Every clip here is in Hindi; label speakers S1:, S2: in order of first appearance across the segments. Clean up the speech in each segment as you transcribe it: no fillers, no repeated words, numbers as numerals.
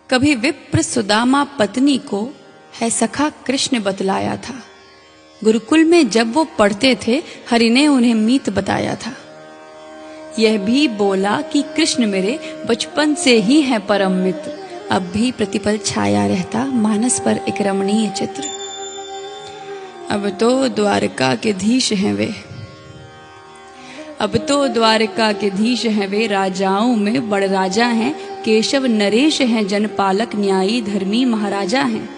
S1: कभी विप्र सुदामा पत्नी को है सखा कृष्ण बतलाया था। गुरुकुल में जब वो पढ़ते थे हरि ने उन्हें मीत बताया था। यह भी बोला कि कृष्ण मेरे बचपन से ही है परम मित्र, अब भी प्रतिपल छाया रहता मानस पर एक रमणीय चित्र। अब तो द्वारका के धीश हैं वे, अब तो द्वारका के धीश हैं वे, राजाओं में बड़ राजा हैं, केशव नरेश हैं, जनपालक न्यायी धर्मी महाराजा हैं।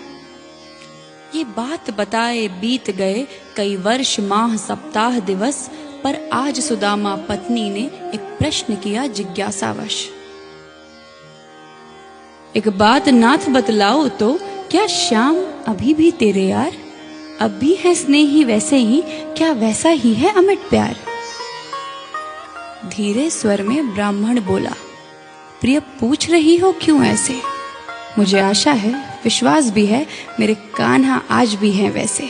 S1: ये बात बताए बीत गए कई वर्ष माह सप्ताह दिवस, पर आज सुदामा पत्नी ने एक प्रश्न किया जिज्ञासावश। एक बात नाथ बतलाओ तो, क्या श्याम अभी भी तेरे यार? अब भी है स्नेही वैसे ही, क्या वैसा ही है अमिट प्यार? धीरे स्वर में ब्राह्मण बोला, प्रिय पूछ रही हो क्यों ऐसे? मुझे आशा है, विश्वास भी है, मेरे कान्हा आज भी हैं वैसे।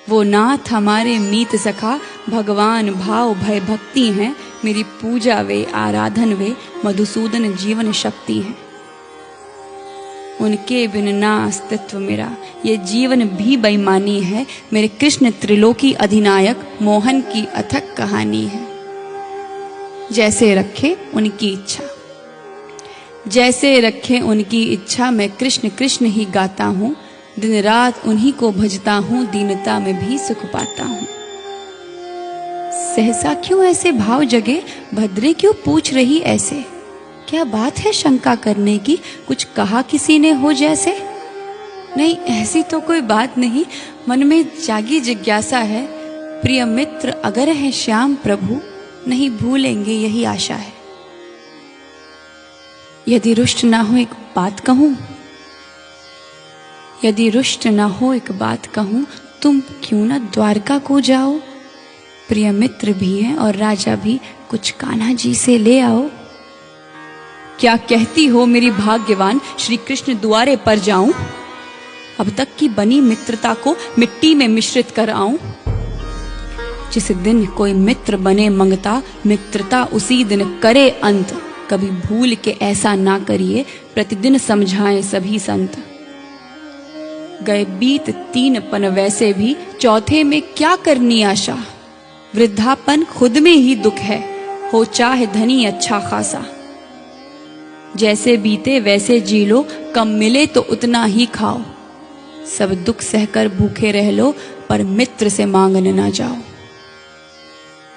S1: वो नाथ हमारे मीत सखा, भगवान भाव भय भक्ति हैं, मेरी पूजा वे आराधन वे, मधुसूदन जीवन शक्ति हैं। उनके बिन ना अस्तित्व मेरा, ये जीवन भी बेईमानी है, मेरे कृष्ण त्रिलोकी अधिनायक, मोहन की अथक कहानी है। जैसे रखे उनकी इच्छा, जैसे रखे उनकी इच्छा, मैं कृष्ण कृष्ण ही गाता हूँ, दिन रात उन्हीं को भजता हूँ, दीनता में भी सुख पाता हूँ। सहसा क्यों ऐसे भाव जगे, भद्रे क्यों पूछ रही ऐसे? क्या बात है शंका करने की, कुछ कहा किसी ने हो जैसे? नहीं, ऐसी तो कोई बात नहीं, मन में जागी जिज्ञासा है, प्रिय मित्र अगर है श्याम प्रभु, नहीं भूलेंगे यही आशा है। यदि रुष्ट ना हो एक बात कहूं, यदि रुष्ट ना हो एक बात कहूं, तुम क्यों ना द्वारका को जाओ? प्रिय मित्र भी हैं और राजा भी, कुछ कान्हा जी से ले आओ। क्या कहती हो मेरी भाग्यवान, श्री कृष्ण द्वारे पर जाऊं? अब तक की बनी मित्रता को मिट्टी में मिश्रित कर आऊं? जिस दिन कोई मित्र बने मंगता, मित्रता उसी दिन करे अंत। कभी भूल के ऐसा ना करिए, प्रतिदिन समझाएं सभी संत। गए बीत 3 पन वैसे भी, चौथे में क्या करनी आशा? वृद्धापन खुद में ही दुख है, हो चाहे धनी अच्छा खासा। जैसे बीते वैसे जी लो, कम मिले तो उतना ही खाओ। सब दुख सहकर भूखे रह लो, पर मित्र से मांगने ना जाओ।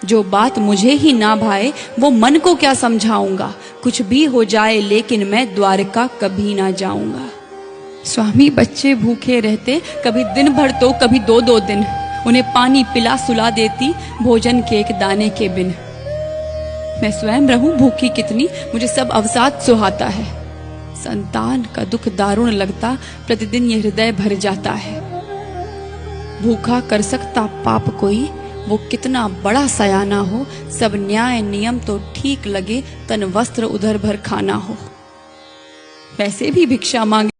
S1: जो बात मुझे ही ना भाए, वो मन को क्या समझाऊंगा? कुछ भी हो जाए लेकिन मैं द्वारका कभी ना जाऊंगा। स्वामी बच्चे भूखे रहते, कभी दिन भर तो कभी 2-2 दिन, उन्हें पानी पिला सुला देती, भोजन के एक दाने के बिन। मैं स्वयं रहूं भूखी कितनी, मुझे सब अवसाद सुहाता है। संतान का दुख दारुण लगता, प्रतिदिन ये हृदय भर जाता है। भूखा कर सकता पाप कोई, वो कितना बड़ा सयाना हो, सब न्याय नियम तो ठीक लगे, तन वस्त्र उधर भर खाना हो। वैसे भी भिक्षा मांगे